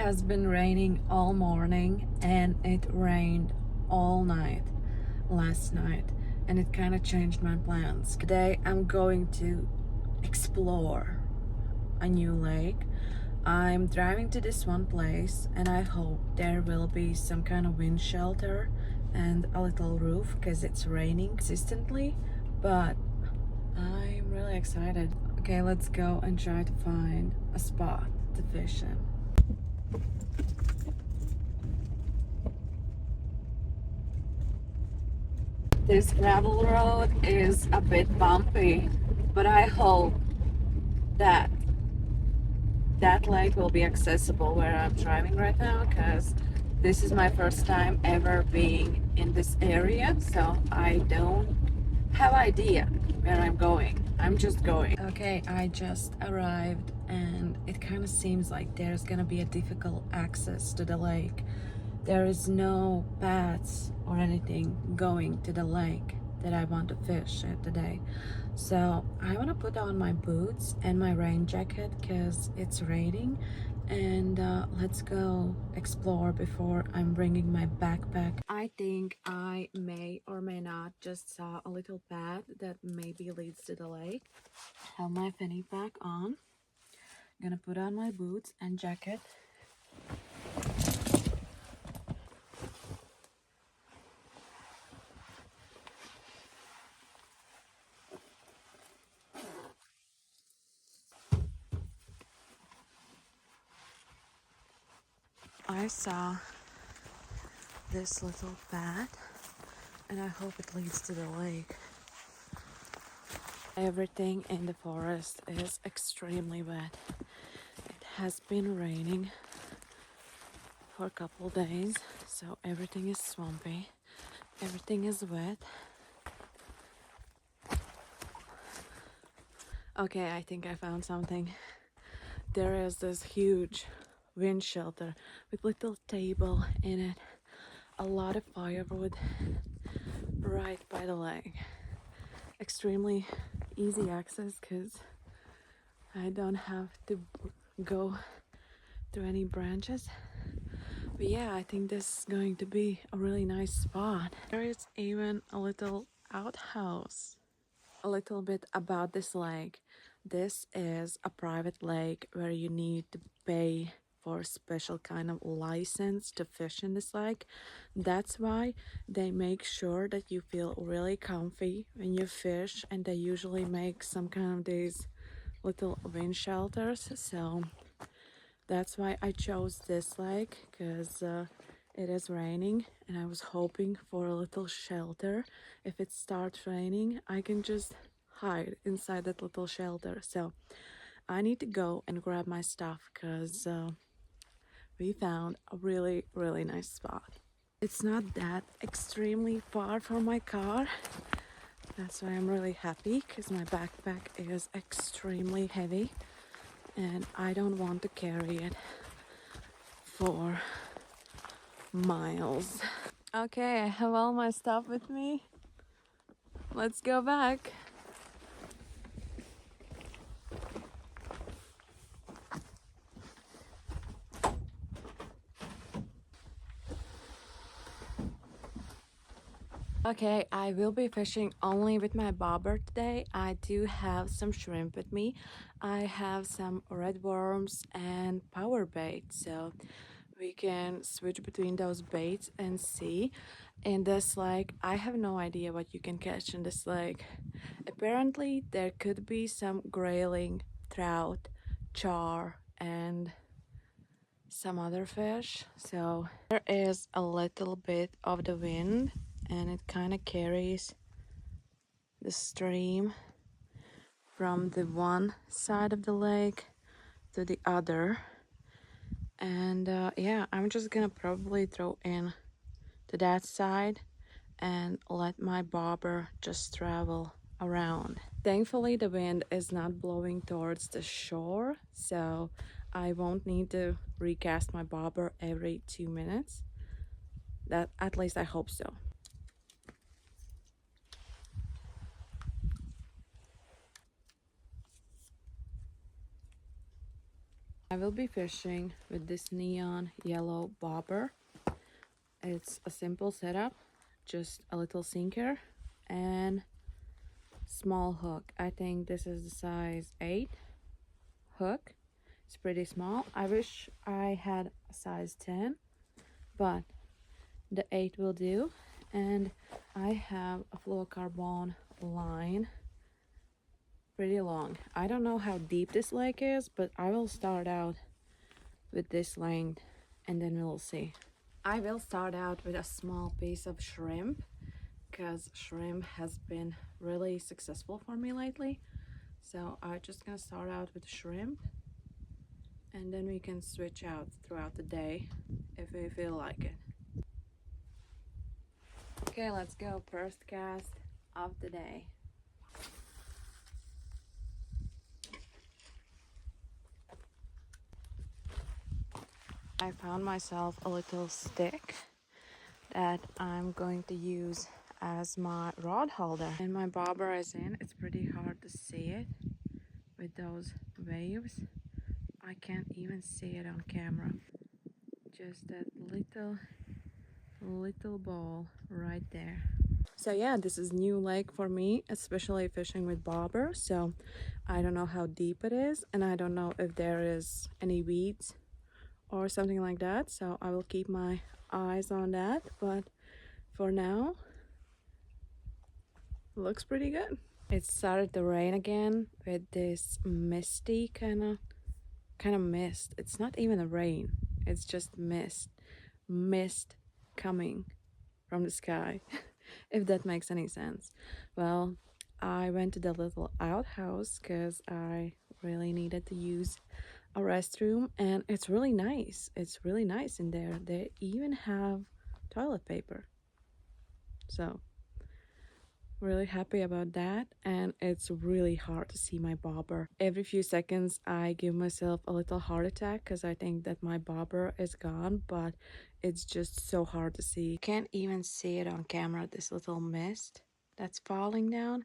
has been raining all morning and it rained all night last night, and it kind of changed my plans. Today I'm going to explore a new lake. I'm driving to this one place and I hope there will be some kind of wind shelter and a little roof because it's raining consistently, but I'm really excited. Okay, let's go and try to find a spot to fish in. This gravel road is a bit bumpy, but I hope that that lake will be accessible where I'm driving right now, because this is my first time ever being in this area, so I don't have idea where I'm going. I'm just going. Okay, I just arrived and it kind of seems like there's gonna be a difficult access to the lake. There is no paths or anything going to the lake that I want to fish at today. So I want to put on my boots and my rain jacket because it's raining, and let's go explore before I'm bringing my backpack. I think I may or may not just saw a little path that maybe leads to the lake. Have my fanny pack on. Gonna put on my boots and jacket. I saw this little path and I hope it leads to the lake. Everything in the forest is extremely wet. It has been raining for a couple days, so everything is swampy. Everything is wet. Okay, I think I found something. There is this huge wind shelter with little table in it, a lot of firewood right by the lake. Extremely easy access because I don't have to go through any branches. But yeah, I think this is going to be a really nice spot. There is even a little outhouse. A little bit about this lake. This is a private lake where you need to pay for a special kind of license to fish in this lake. That's why they make sure that you feel really comfy when you fish, and they usually make some kind of these little wind shelters. So that's why I chose this lake, because it is raining and I was hoping for a little shelter. If it starts raining, I can just hide inside that little shelter. So I need to go and grab my stuff because we found a really, really nice spot. It's not that extremely far from my car. That's why I'm really happy, because my backpack is extremely heavy and I don't want to carry it for miles. Okay, I have all my stuff with me. Let's go back. Okay, I will be fishing only with my bobber today. I do have some shrimp with me. I have some red worms and power bait, so we can switch between those baits and see. In this lake, I have no idea what you can catch in this lake. Apparently, there could be some grayling, trout, char, and some other fish. So there is a little bit of the wind and it kind of carries the stream from the one side of the lake to the other. And yeah, I'm just gonna probably throw in to that side and let my bobber just travel around. Thankfully, the wind is not blowing towards the shore, so I won't need to recast my bobber every 2 minutes. That, at least I hope so. I will be fishing with this neon yellow bobber. It's a simple setup, just a little sinker and small hook. I think this is the size 8 hook. It's pretty small. I wish I had a size 10, but the 8 will do. And I have a fluorocarbon line, pretty long. I don't know how deep this lake is, but I will start out with this length and then we'll see. I will start out with a small piece of shrimp because shrimp has been really successful for me lately. So I'm just gonna start out with shrimp and then we can switch out throughout the day if we feel like it. Okay, let's go. First cast of the day. I found myself a little stick that I'm going to use as my rod holder. And my bobber is in. It's pretty hard to see it with those waves. I can't even see it on camera. Just that little ball right there. So yeah, this is new lake for me, especially fishing with bobber. So I don't know how deep it is and I don't know if there is any weeds or something like that. So I will keep my eyes on that. But for now, looks pretty good. It started to rain again with this misty kind of mist. It's not even a rain. It's just mist coming from the sky. If that makes any sense. Well, I went to the little outhouse because I really needed to use a restroom and it's really nice. It's really nice in there. They even have toilet paper. So really happy about that, and it's really hard to see my bobber. Every few seconds I give myself a little heart attack because I think that my bobber is gone, but it's just so hard to see. Can't even see it on camera, this little mist that's falling down,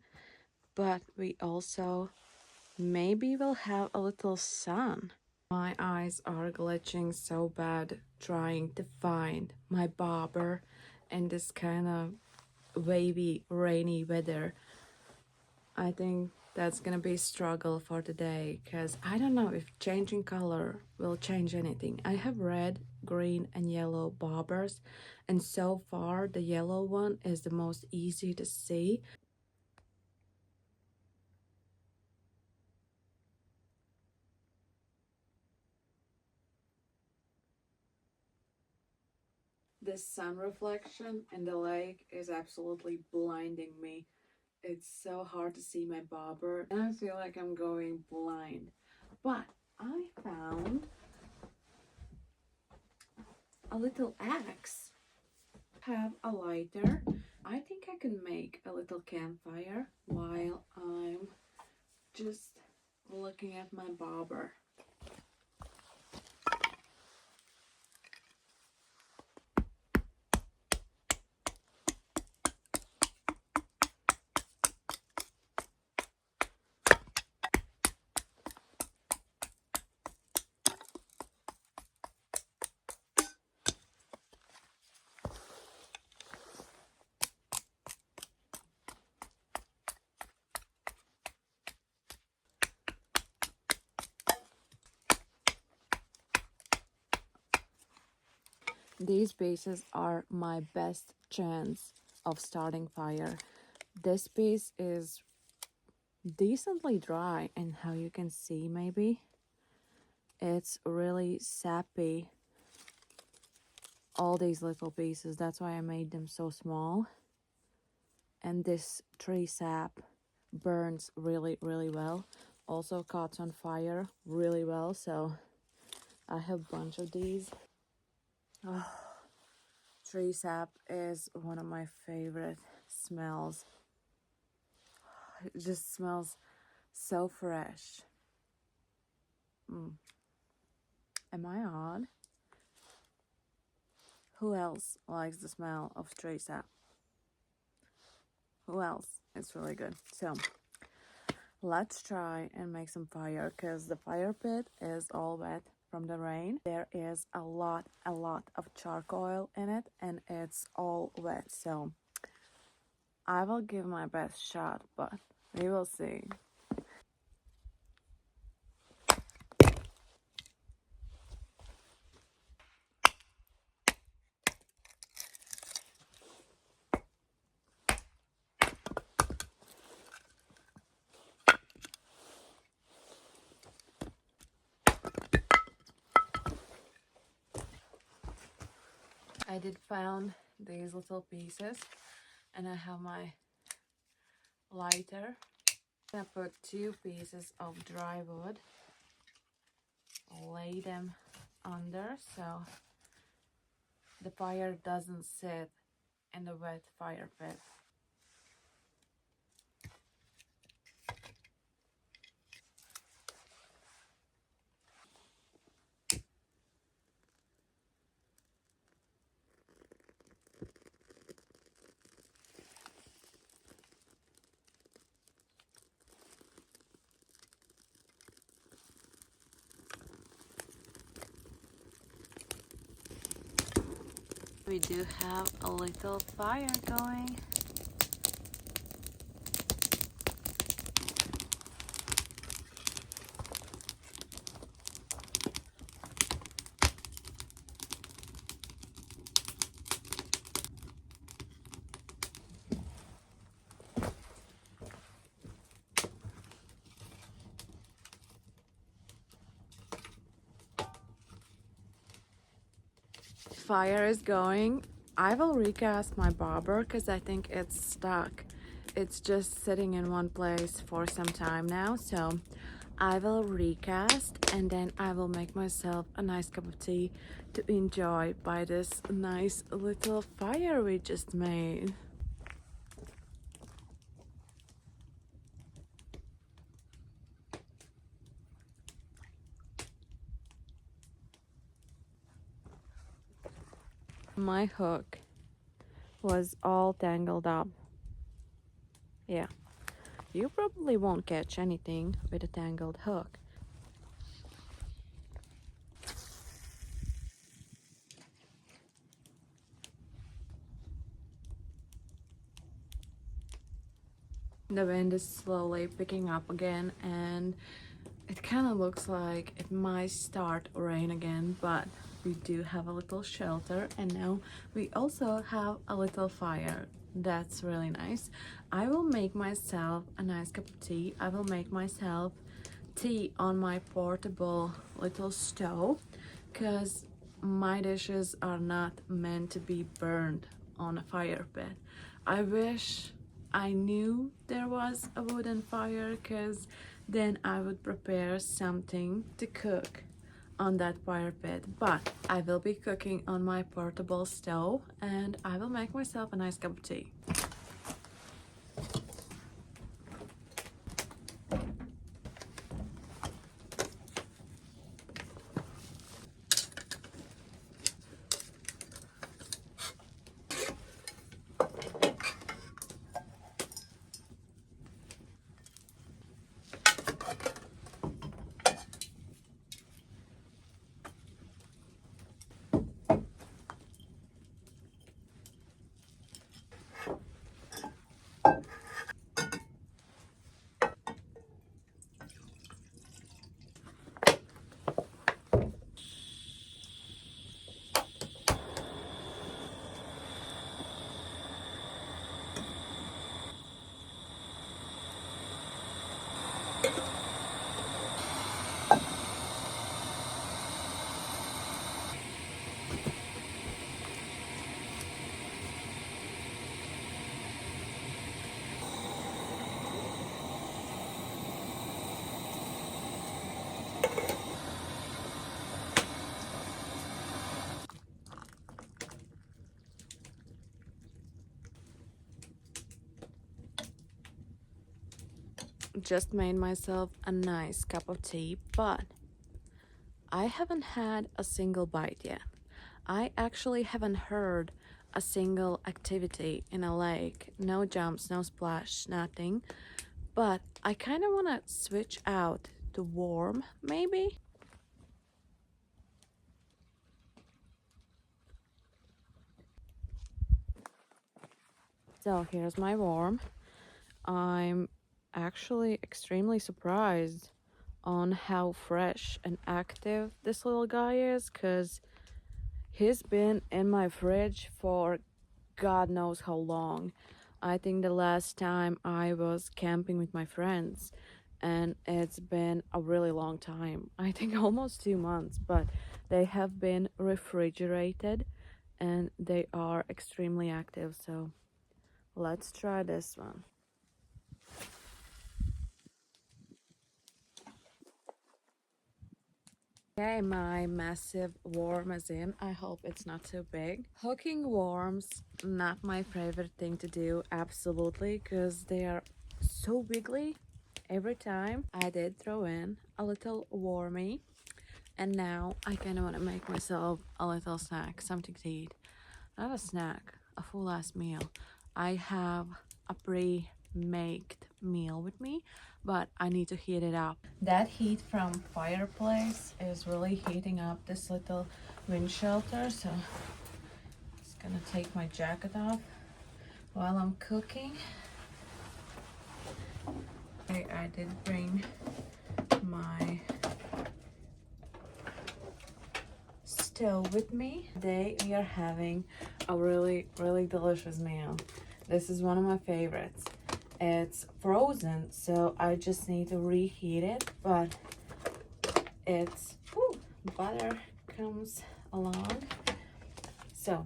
but we also maybe will have a little sun. My eyes are glitching so bad trying to find my bobber in this kind of wavy, rainy weather. I think that's gonna be a struggle for today because I don't know if changing color will change anything. I have red, green, and yellow bobbers, and so far the yellow one is the most easy to see. This sun reflection in the lake is absolutely blinding me. It's so hard to see my bobber and I feel like I'm going blind. But I found a little axe. Have a lighter. I think I can make a little campfire while I'm just looking at my bobber. These pieces are my best chance of starting fire. This piece is decently dry, and how you can see maybe it's really sappy, all these little pieces. That's why I made them so small. And this tree sap burns really well, also caught on fire really well, so I have a bunch of these. Oh, tree sap is one of my favorite smells. It just smells so fresh. Am I odd? Who else likes the smell of tree sap? Who else? It's really good. So let's try and make some fire because the fire pit is all wet from the rain. There is a lot of charcoal in it, and it's all wet. So I will give my best shot, but we will see. I did found these little pieces, and I have my lighter. I put 2 pieces of dry wood, lay them under so the fire doesn't sit in the wet fire pit. We do have a little fire going. Fire is going. I will recast my bobber because I think it's stuck. It's just sitting in one place for some time now, so I will recast and then I will make myself a nice cup of tea to enjoy by this nice little fire we just made. My hook was all tangled up. Yeah, you probably won't catch anything with a tangled hook. The wind is slowly picking up again, and it kind of looks like it might start rain again, but we do have a little shelter, and now we also have a little fire. That's really nice. I will make myself a nice cup of tea. I will make myself tea on my portable little stove because my dishes are not meant to be burned on a fire pit. I wish I knew there was a wooden fire because then I would prepare something to cook on that fire pit, but I will be cooking on my portable stove and I will make myself a nice cup of tea. Just made myself a nice cup of tea, but I haven't had a single bite yet. I actually haven't heard a single activity in a lake. No jumps, no splash, nothing. But I kind of want to switch out to warm, maybe. So here's my worm. I'm actually extremely surprised on how fresh and active this little guy is, because he's been in my fridge for God knows how long. I think the last time I was camping with my friends, and it's been a really long time. I think almost 2 months, but they have been refrigerated and they are extremely active. So let's try this one. Okay, my massive worm is in. I hope it's not too big. Hooking worms, not my favorite thing to do, absolutely, because they are so wiggly every time. I did throw in a little wormy, and now I kind of want to make myself a little snack, something to eat. Not a snack, a full ass meal. I have a pre-made meal with me, but I need to heat it up. That heat from fireplace is really heating up this little wind shelter, so just gonna take my jacket off while I'm cooking. I did bring my stove with me. Today we are having a really delicious meal. This is one of my favorites. It's frozen, so I just need to reheat it, but it's butter comes along. So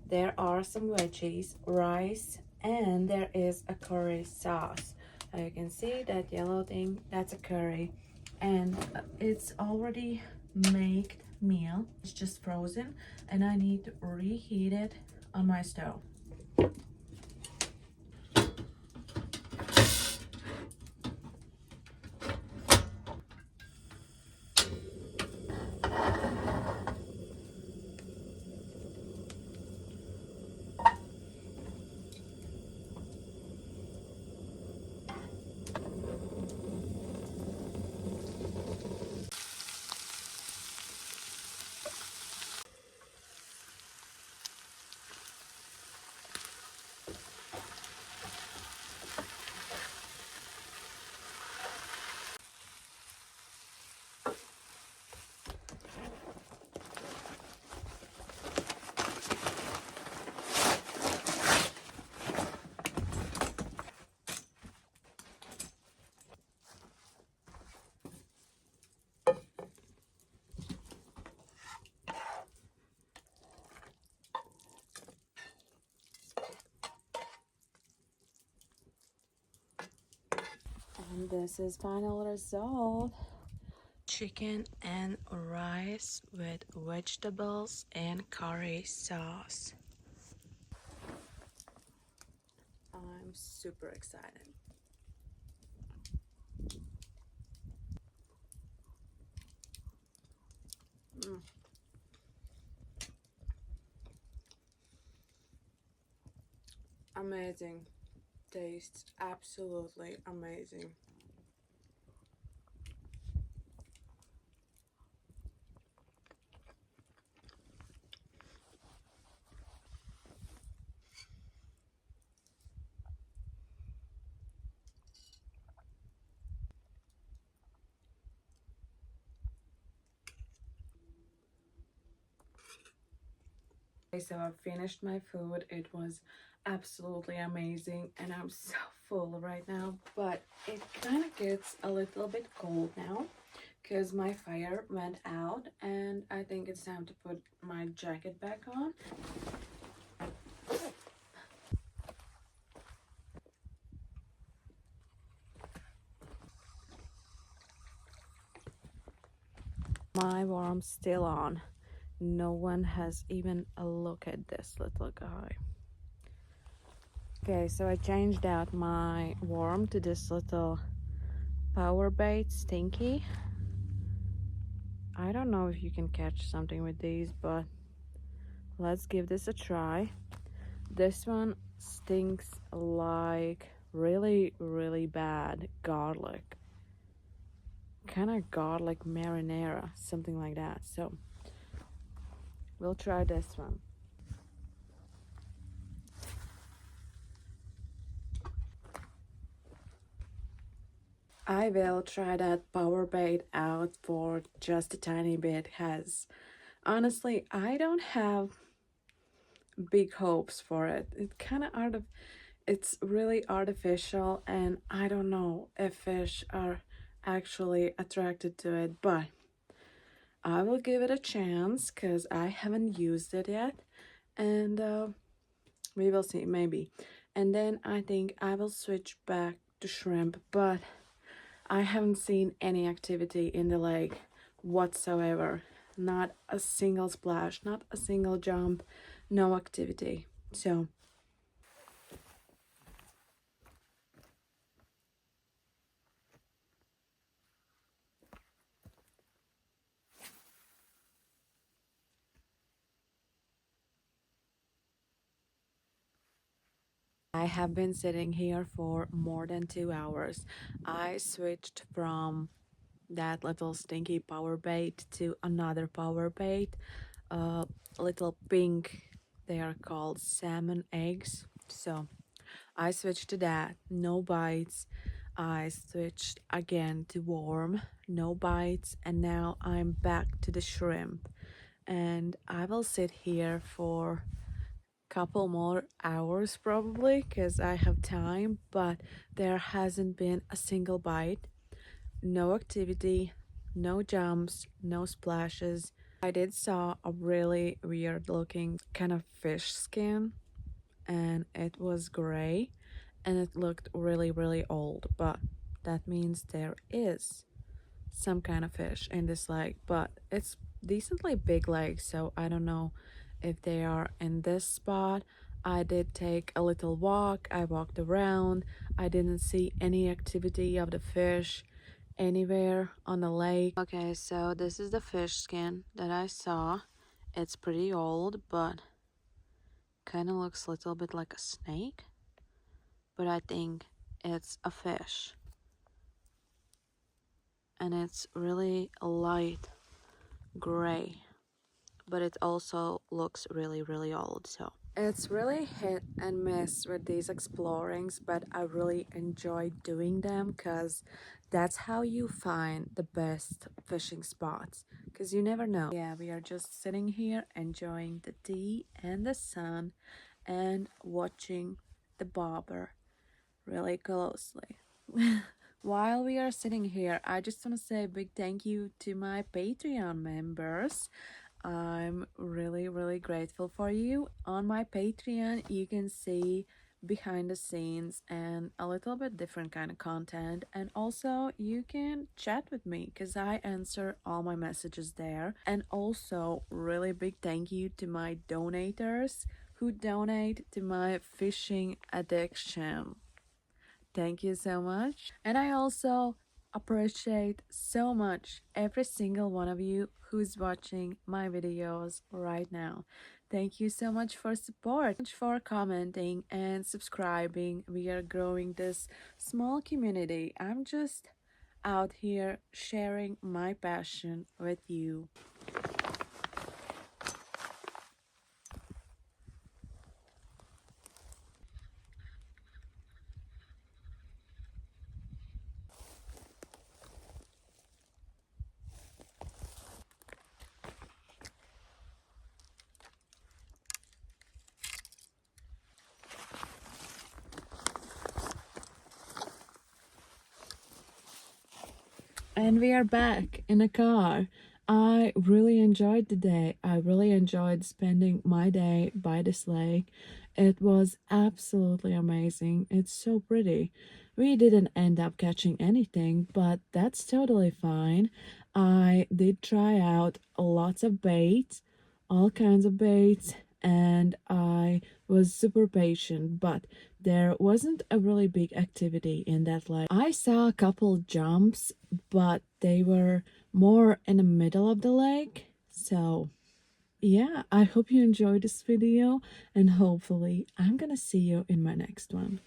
there are some veggies, rice, and there is a curry sauce. You can see that yellow thing, that's a curry, and it's already made meal. It's just frozen, and I need to reheat it on my stove. And this is final result. Chicken and rice with vegetables and curry sauce. I'm super excited. Amazing. Tastes absolutely amazing. Okay, so I finished my food. It was absolutely amazing, and I'm so full right now, but it kind of gets a little bit cold now because my fire went out, and I think it's time to put my jacket back on. My warm's still on. No one has even a look at this little guy. Okay, so I changed out my worm to this little power bait stinky. I don't know if you can catch something with these, but let's give this a try. This one stinks like really bad garlic. Kind of garlic marinara, something like that. So we'll try this one. I will try that power bait out for just a tiny bit, because honestly, I don't have big hopes for it. It's really artificial, and I don't know if fish are actually attracted to it, but I will give it a chance because I haven't used it yet, and we will see, maybe. And then I think I will switch back to shrimp, but I haven't seen any activity in the lake whatsoever. Not a single splash, not a single jump, no activity. So I have been sitting here for more than 2 hours. I switched from that little stinky power bait to another power bait, uh, little pink, they are called salmon eggs. So I switched to that, no bites. I switched again to worm, no bites, and now I'm back to the shrimp. And I will sit here for couple more hours probably because I have time, but there hasn't been a single bite, no activity, no jumps, no splashes. I did saw a really weird looking kind of fish skin, and it was gray and it looked really really old, but that means there is some kind of fish in this lake, but it's decently big lake, so I don't know if they are in this spot. I did take a little walk, I walked around, I didn't see any activity of the fish anywhere on the lake. Okay, so this is the fish skin that I saw. It's pretty old, but kind of looks a little bit like a snake, but I think it's a fish, and it's really light gray, but it also looks really really old. So it's really hit and miss with these explorings, but I really enjoy doing them because that's how you find the best fishing spots, because you never know. Yeah, we are just sitting here enjoying the tea and the sun and watching the bobber really closely. While we are sitting here, I just want to say a big thank you to my Patreon members. I'm really, really grateful for you. On my Patreon, you can see behind the scenes and a little bit different kind of content, and also you can chat with me because I answer all my messages there. And also really big thank you to my donators who donate to my fishing addiction. Thank you so much. And I also appreciate so much every single one of you who's watching my videos right now. Thank you so much for support, for commenting and subscribing. We are growing this small community. I'm just out here sharing my passion with you. And we are back in a car. I really enjoyed the day. I really enjoyed spending my day by this lake. It was absolutely amazing. It's so pretty. We didn't end up catching anything, but that's totally fine. I did try out lots of baits, all kinds of baits, and I was super patient, but there wasn't a really big activity in that lake. I saw a couple jumps, but they were more in the middle of the lake. So yeah, I hope you enjoyed this video, and hopefully I'm gonna see you in my next one.